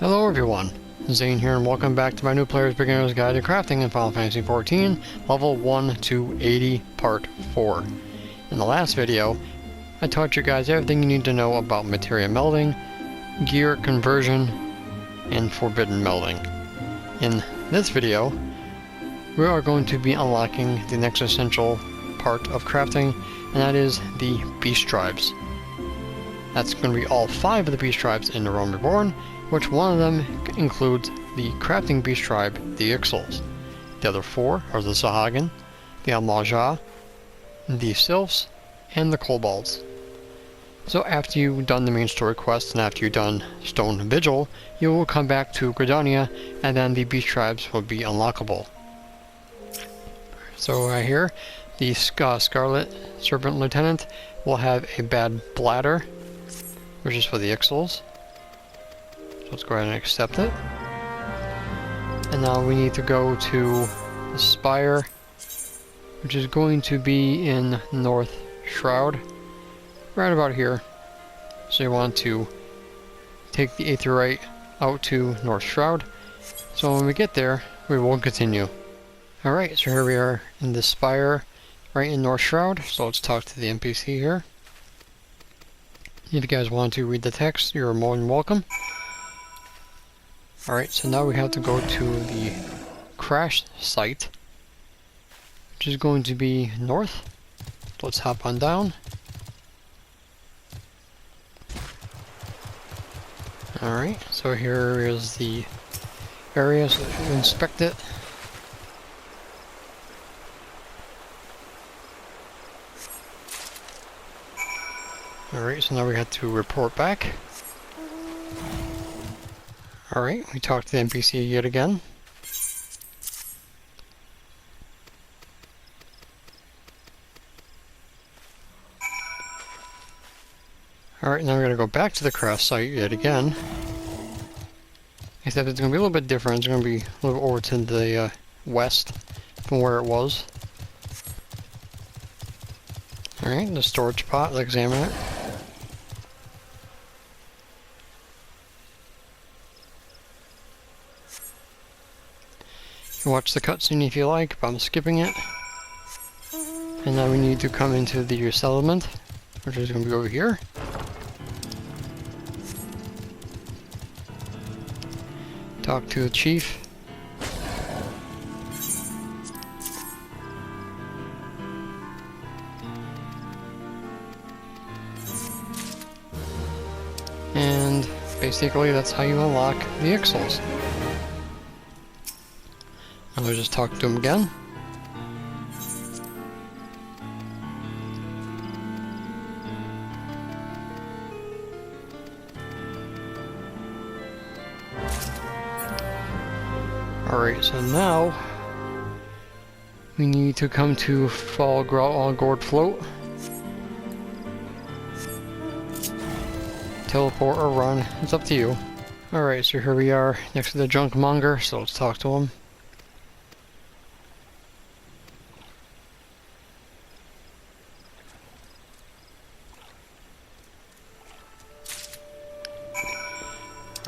Hello everyone, Zane here and welcome back to my new Player's Beginner's Guide to Crafting in Final Fantasy XIV, Level 1 to 80, Part 4. In the last video, I taught you guys everything you need to know about materia melding, gear conversion, and forbidden melding. In this video, we are going to be unlocking the next essential part of crafting, and that is the Beast Tribes. That's going to be all 5 of the Beast Tribes in the Realm Reborn, which one of them includes the crafting beast tribe, the Ixals. The other 4 are the sahagins, the almal'jaa, the sylphs, and the kobalds. So after you've done the main story quest and after you've done Stone Vigil, you will come back to Gridania and then the beast tribes will be unlockable. So right here, the Scarlet Serpent Lieutenant will have a bad bladder, which is for the Ixals. So let's go ahead and accept it. And now we need to go to the Spire, which is going to be in North Shroud, right about here. So you want to take the Aetheryte out to North Shroud. So when we get there, we will continue. Alright, so here we are in the Spire, right in North Shroud. So let's talk to the NPC here. If you guys want to read the text, you're more than welcome. Alright, so now we have to go to the crash site, which is going to be north. Let's hop on down. Alright, so here is the area, so you inspect it. Alright, so now we have to report back. Alright, we talked to the NPC yet again. Alright, now we're going to go back to the crash site yet again. Except it's going to be a little bit different. It's going to be a little over to the west from where it was. Alright, the storage pot, let's examine it. You can watch the cutscene if you like, but I'm skipping it. And now we need to come into the settlement, which is going to be over here. Talk to the chief. And basically that's how you unlock the Ixals. And we'll just talk to him again. Alright, so now we need to come to Fall Gourd Float. Teleport or run, it's up to you. Alright, so here we are next to the junk monger, so let's talk to him.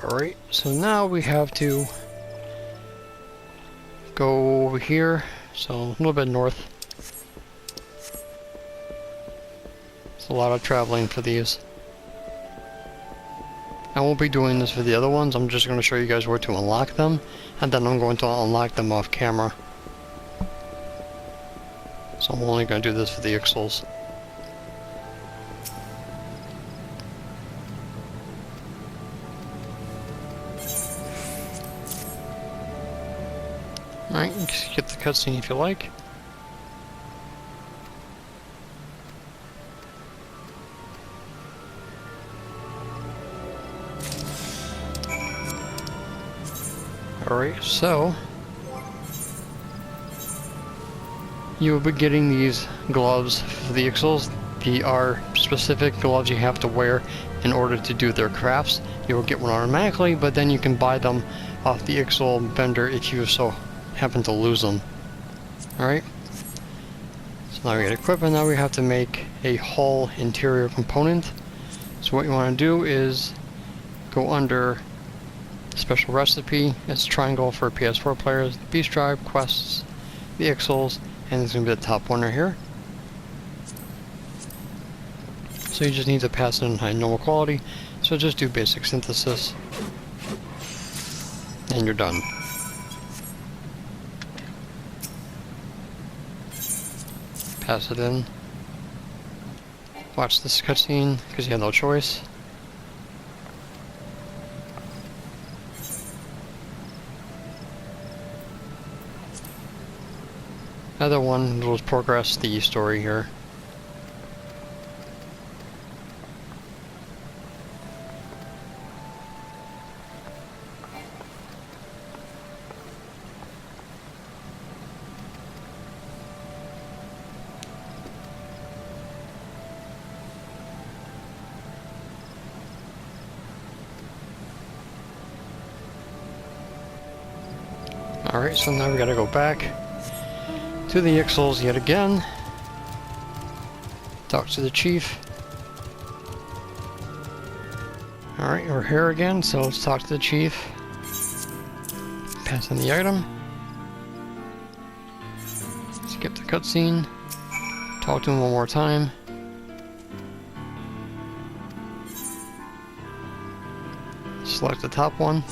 Alright, so now we have to go over here, so a little bit north. It's a lot of traveling for these. I won't be doing this for the other ones, I'm just going to show you guys where to unlock them, and then I'm going to unlock them off camera. So I'm only going to do this for the Ixals. Alright, you can skip the cutscene if you like. Alright, so you will be getting these gloves for the Ixals. They are specific gloves you have to wear in order to do their crafts. You will get one automatically, but then you can buy them off the Ixal vendor if you so happen to lose them. Alright, so now we get equipped, and now we have to make a hull interior component. So what you want to do is go under Special recipe, it's triangle for PS4 players, the Beast Tribe, quests, the Ixals, and it's going to be the top one right here. So you just need to pass it in high normal quality, so just do basic synthesis, and you're done. Pass it in. Watch this cutscene, because you have no choice. Another one will progress the story here. Alright, so now we gotta go back to the Ixals yet again. Talk to the chief. Alright, we're here again, so let's talk to the chief. Pass in the item. Skip the cutscene. Talk to him one more time. Select the top one.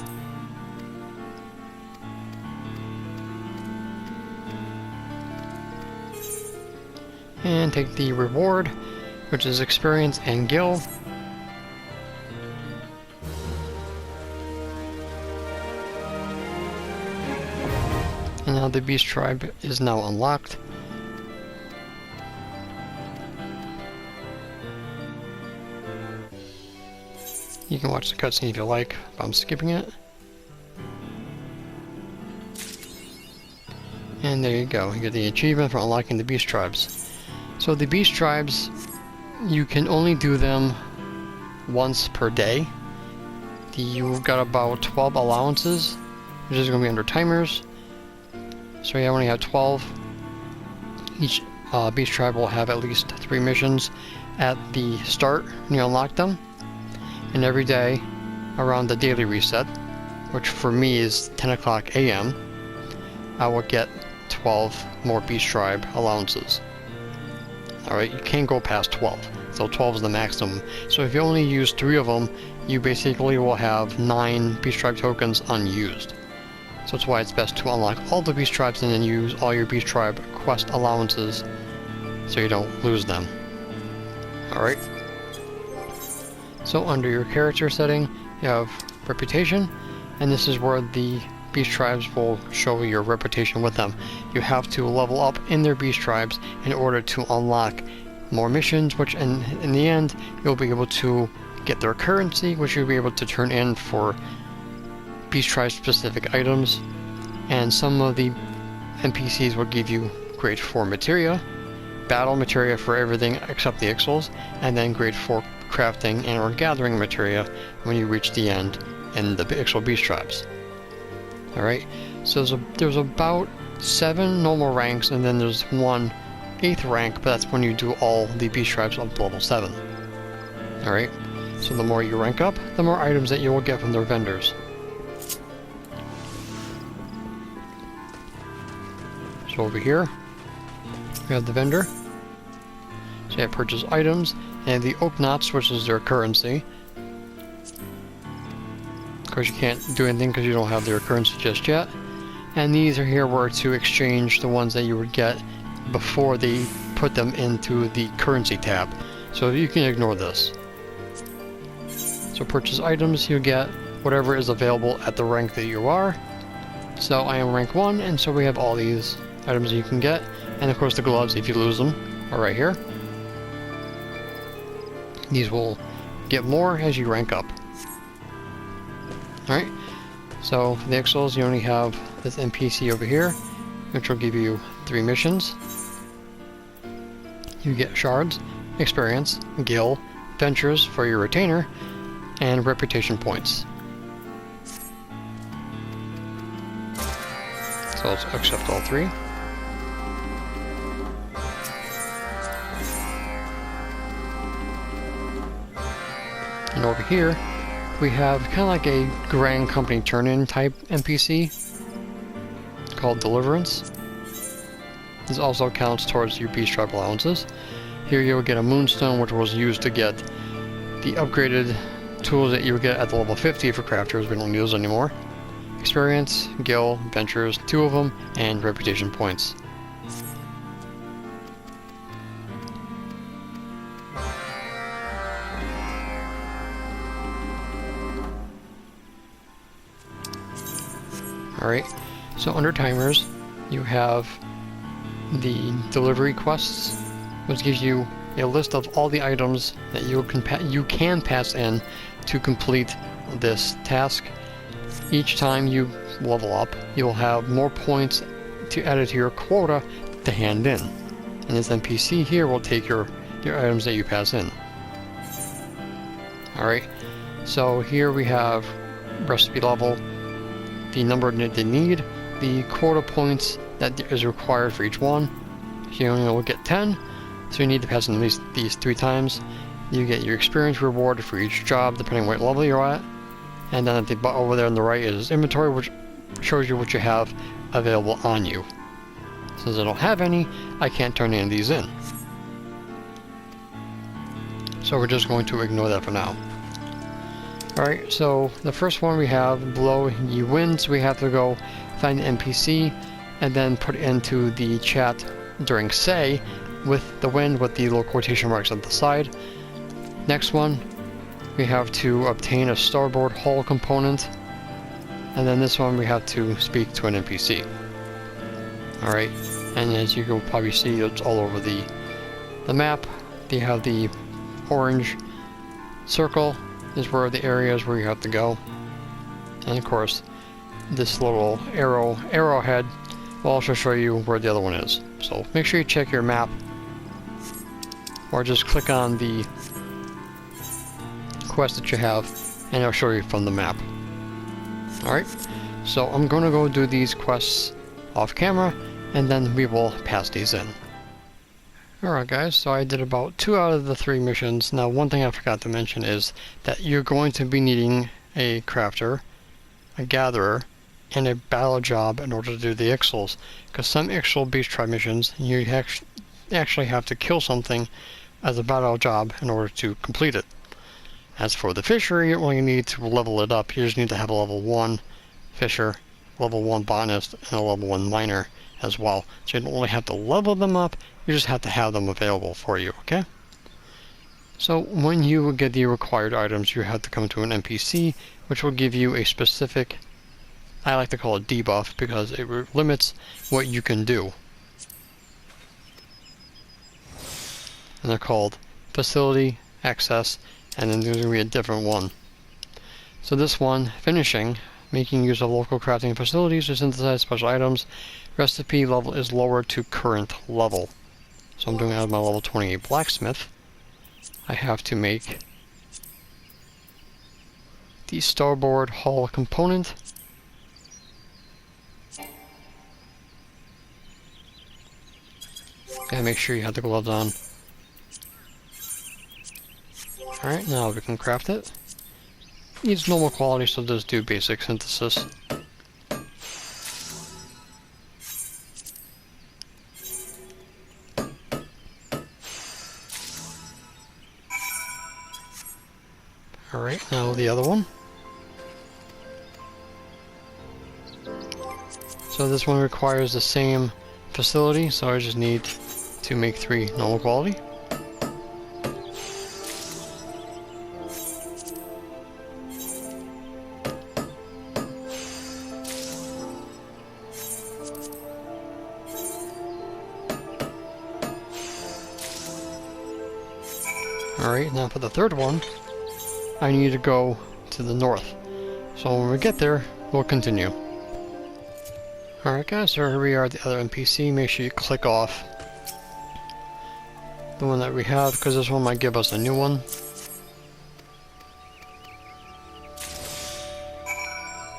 And take the reward, which is experience and gil. And now the Beast Tribe is now unlocked. You can watch the cutscene if you like, but I'm skipping it. And there you go, you get the achievement for unlocking the Beast Tribes. So the Beast Tribes, you can only do them once per day. You've got about 12 allowances, which is going to be under timers. So you only have 12. Each Beast Tribe will have at least 3 missions at the start when you unlock them. And every day around the daily reset, which for me is 10 o'clock AM, I will get 12 more Beast Tribe allowances. Alright, you can't go past 12, so 12 is the maximum. So if you only use 3 of them, you basically will have 9 Beast Tribe tokens unused. So that's why it's best to unlock all the Beast Tribes and then use all your Beast Tribe quest allowances so you don't lose them. Alright. So under your character setting, you have reputation, and this is where the Beast Tribes will show your reputation with them. You have to level up in their Beast Tribes in order to unlock more missions, which in the end, you'll be able to get their currency, which you'll be able to turn in for Beast Tribe specific items. And some of the NPCs will give you grade 4 materia, battle materia for everything except the Ixals, and then grade 4 crafting and or gathering materia when you reach the end in the Ixal Beast Tribes. Alright, so there's about 7 normal ranks, and then there's 1 8th rank, but that's when you do all the Beast Tribes up to level 7. Alright, so the more you rank up, the more items that you will get from their vendors. So over here, we have the vendor. So you have purchase items, and the oak knots, which is their currency. Of course, you can't do anything because you don't have their currency just yet. And these are here where to exchange the ones that you would get before they put them into the currency tab. So you can ignore this. So purchase items, you get whatever is available at the rank that you are. So I am rank 1, and so we have all these items that you can get. And of course the gloves, if you lose them, are right here. These will get more as you rank up. Alright, so for the Ixals, you only have this NPC over here, which will give you 3 missions. You get shards, experience, gil, ventures for your retainer, and reputation points. So let's accept all 3. And over here, we have kind of like a Grand Company turn-in type NPC called Deliverance. This also counts towards your beast tribe allowances. Here you'll get a moonstone, which was used to get the upgraded tools that you would get at the level 50 for crafters. We don't need those anymore. Experience, Gil, Ventures, 2 of them, and reputation points. Alright, so under timers, you have the delivery quests, which gives you a list of all the items that you can pass in to complete this task. Each time you level up, you'll have more points to add to your quota to hand in. And this NPC here will take your items that you pass in. Alright, so here we have recipe level, the number that they need, the quota points that is required for each one. You only will get 10, so you need to pass in at least these 3 times. You get your experience reward for each job, depending on what level you're at. And then at the bottom over there on the right is inventory, which shows you what you have available on you. Since I don't have any, I can't turn any of these in. So we're just going to ignore that for now. Alright, so the first one we have below ye winds. We have to go find the NPC and then put it into the chat during say with the wind with the little quotation marks on the side. Next one, we have to obtain a starboard hull component, and then this one we have to speak to an NPC. Alright, and as you can probably see, it's all over the map. You have the orange circle is where the areas where you have to go, and of course this little arrowhead will also show you where the other one is. So make sure you check your map, or just click on the quest that you have and it'll show you from the map. Alright, so I'm going to go do these quests off camera and then we will pass these in. Alright guys, so I did about 2 out of the 3 missions. Now one thing I forgot to mention is that you're going to be needing a crafter, a gatherer, and a battle job in order to do the Ixals. Because some Ixal beast tribe missions, you actually have to kill something as a battle job in order to complete it. As for the fishery, you only need to level it up. You just need to have a level 1 fisher, level 1 botanist, and a level 1 miner as well. So you don't only have to level them up, you just have to have them available for you, okay? So when you get the required items, you have to come to an NPC, which will give you a specific, I like to call it debuff, because it limits what you can do. And they're called Facility, Access, and then there's going to be a different one. So this one, Finishing, making use of local crafting facilities to synthesize special items. Recipe level is lower to current level. So I'm doing out of my level 28 blacksmith. I have to make the starboard hull component. Gotta make sure you have the gloves on. Alright, now we can craft it. Needs normal quality, so just do basic synthesis. Alright, now the other one. So this one requires the same facility, so I just need to make 3 normal quality. Alright, now for the third one, I need to go to the north. So when we get there, we'll continue. Alright guys, so here we are at the other NPC. Make sure you click off the one that we have, because this one might give us a new one.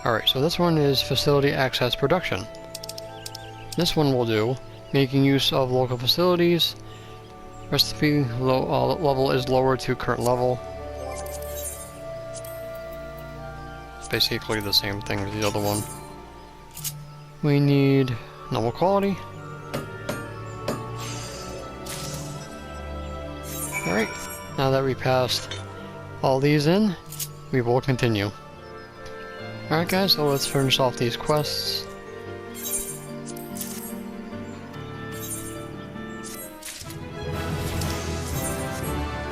Alright, so this one is Facility Access Production. This one will do making use of local facilities. Recipe level is lower to current level. basically the same thing as the other one. We need normal quality. Alright, now that we passed all these in, we will continue. Alright guys, so let's finish off these quests.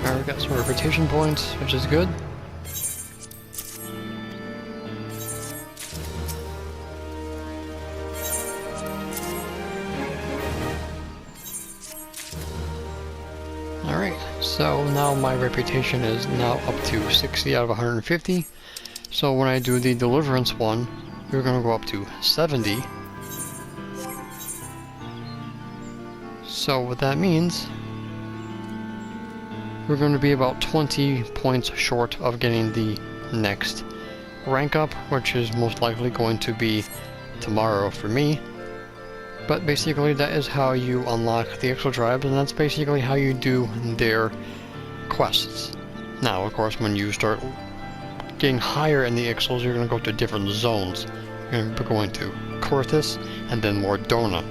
Alright, we got some reputation points, which is good. Alright, so now my reputation is now up to 60 out of 150. So when I do the deliverance one, we're going to go up to 70. So what that means, we're going to be about 20 points short of getting the next rank up, which is most likely going to be tomorrow for me. But basically that is how you unlock the Ixal tribes, and that's basically how you do their quests. Now, of course, when you start getting higher in the Ixals, you're going to go to different zones. You're going to be going to Corthus and then Mordona.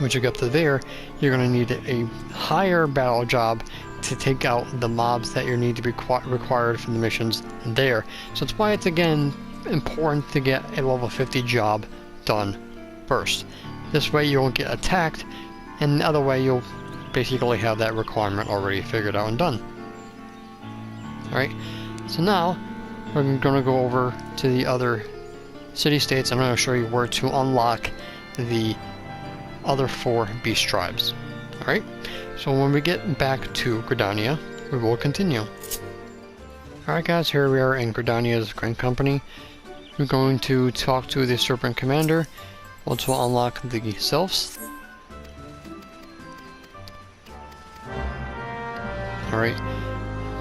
Once you get to there, you're going to need a higher battle job to take out the mobs that you need to be required for the missions there. So that's why it's again important to get a level 50 job done first. This way you won't get attacked, and the other way you'll basically have that requirement already figured out and done. Alright, so now we're going to go over to the other city-states. I'm going to show you where to unlock the other 4 beast tribes. Alright, so when we get back to Gridania, we will continue. Alright guys, here we are in Gridania's Grand Company. We're going to talk to the Serpent Commander, once we'll unlock the sylphs. Alright,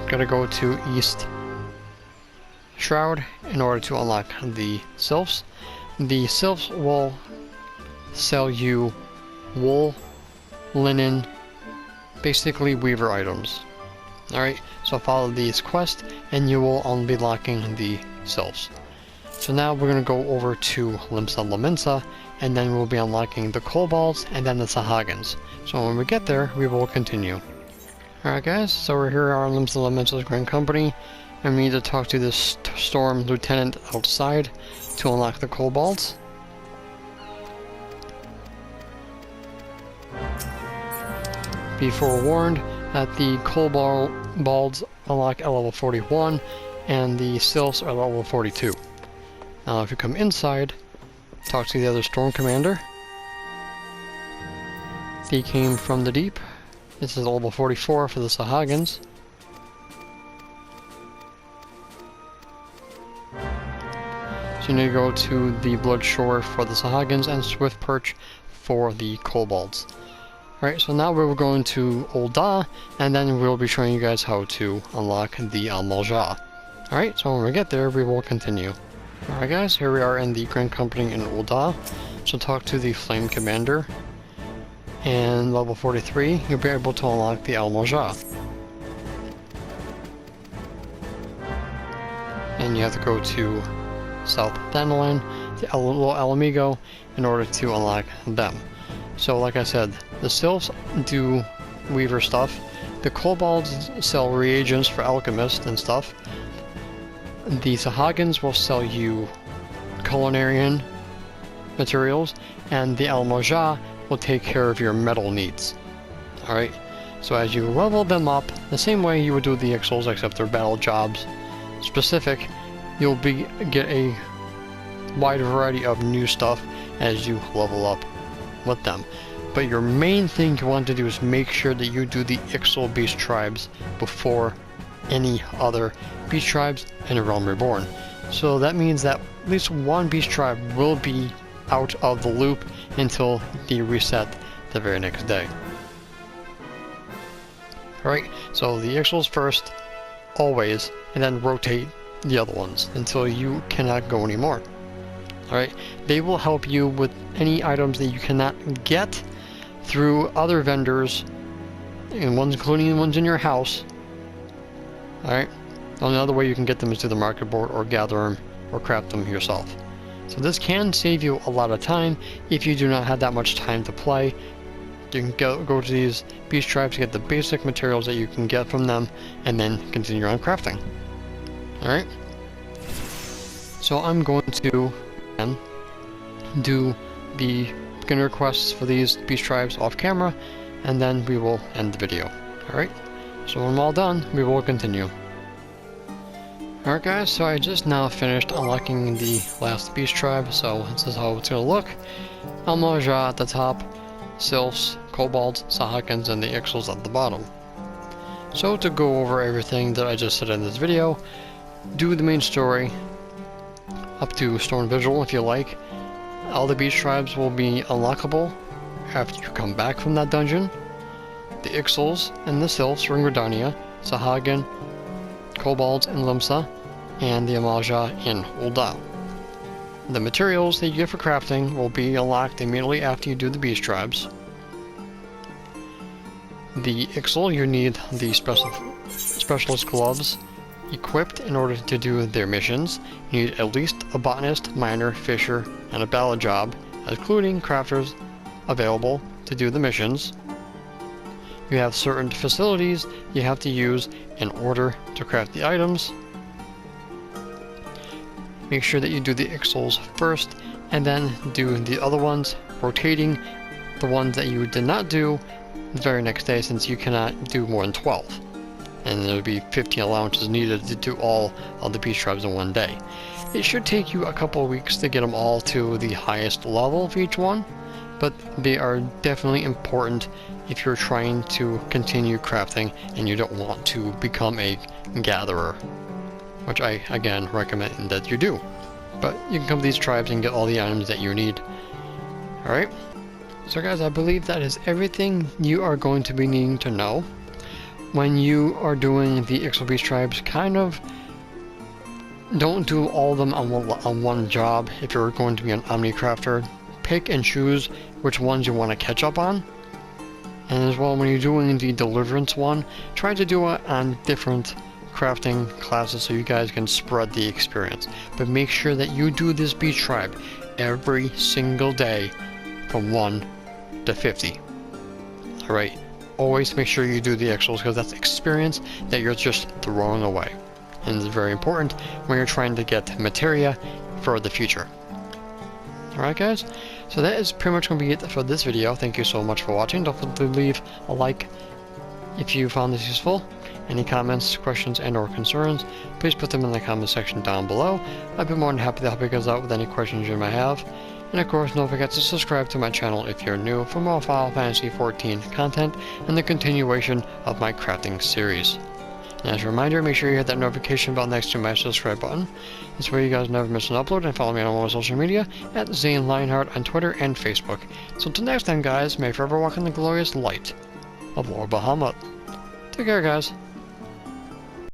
gotta go to East Shroud in order to unlock the sylphs. The sylphs will sell you wool, linen, basically weaver items. Alright, so follow these quests and you will be unlocking the sylphs. So now we're going to go over to Limsa, and then we'll be unlocking the kobalds and then the sahagins. So when we get there, we will continue. Alright guys, so we're here at our Limsa's Grand Company, and we need to talk to this Storm Lieutenant outside to unlock the kobalds. Be forewarned that the kobalds unlock at level 41, and the sylphs are level 42. Now if you come inside, talk to the other Storm Commander. He came from the deep. This is level 44 for the sahagins. So you need to go to the Blood Shore for the sahagins and Swift Perch for the kobalds. Alright, so now we're going to Uldah, and then we'll be showing you guys how to unlock the almal'jaa. Alright, so when we get there, we will continue. Alright guys, here we are in the Grand Company in uldah. So talk to the Flame Commander. And level 43, you'll be able to unlock the almal'jaa. And you have to go to South Dandelion, the little Alamigo, in order to unlock them. So like I said, the sylphs do weaver stuff. The kobalds sell reagents for alchemists and stuff. The sahagins will sell you culinarian materials, and the almal'jaa will take care of your metal needs. Alright, so as you level them up, the same way you would do the Ixals, except they're battle jobs specific, you'll get a wide variety of new stuff as you level up with them. But your main thing you want to do is make sure that you do the Ixal beast tribes before any other beast tribes in a Realm Reborn. So that means that at least one beast tribe will be out of the loop until the reset the very next day. Alright, so the Ixals first, always, and then rotate the other ones until you cannot go anymore. Alright, they will help you with any items that you cannot get through other vendors, and ones including the ones in your house. Alright, the only other way you can get them is through the market board or gather them or craft them yourself. So this can save you a lot of time if you do not have that much time to play. You can go to these beast tribes to get the basic materials that you can get from them, and then continue on crafting. Alright? So I'm going to again, do the beginner quests for these beast tribes off camera, and then we will end the video. Alright? So when I'm all done, we will continue. Alright guys, so I just now finished unlocking the last beast tribe, so this is how it's going to look. Almal'jaa at the top, sylphs, kobalds, sahagins, and the Ixals at the bottom. So to go over everything that I just said in this video, do the main story up to Storm Vigil if you like. All the beast tribes will be unlockable after you come back from that dungeon. The Ixals and the sylphs are in Gridania, sahagin, kobalds in Limsa, and the almal'jaa in uldah. The materials that you get for crafting will be unlocked immediately after you do the beast tribes. The Ixal, you need the specialist gloves equipped in order to do their missions. You need at least a botanist, miner, fisher, and a ballad job, including crafters available to do the missions. You have certain facilities you have to use in order to craft the items. Make sure that you do the Ixals first, and then do the other ones, rotating the ones that you did not do the very next day, since you cannot do more than 12. And there will be 15 allowances needed to do all of the beast tribes in one day. It should take you a couple of weeks to get them all to the highest level of each one, but they are definitely important if you're trying to continue crafting and you don't want to become a gatherer, which I again recommend that you do. But you can come to these tribes and get all the items that you need. Alright, so guys, I believe that is everything you are going to be needing to know. When you are doing the Ixal beast tribes, kind of don't do all of them on one job. If you're going to be an omni-crafter, pick and choose which ones you want to catch up on. And as well, when you're doing the deliverance one, try to do it on different crafting classes so you guys can spread the experience. But make sure that you do this beast tribe every single day from 1 to 50. Alright, always make sure you do the Ixals, because that's experience that you're just throwing away. And it's very important when you're trying to get materia for the future. Alright guys, so that is pretty much going to be it for this video. Thank you so much for watching. Don't forget to leave a like if you found this useful. Any comments, questions, and or concerns, please put them in the comment section down below. I'd be more than happy to help you guys out with any questions you might have. And of course, don't forget to subscribe to my channel if you're new for more Final Fantasy XIV content and the continuation of my crafting series. And as a reminder, make sure you hit that notification bell next to my subscribe button. This way you guys never miss an upload, and follow me on all my social media at Zane Lionheart on Twitter and Facebook. So until next time guys, may you forever walk in the glorious light of Lord Bahamut. Take care guys.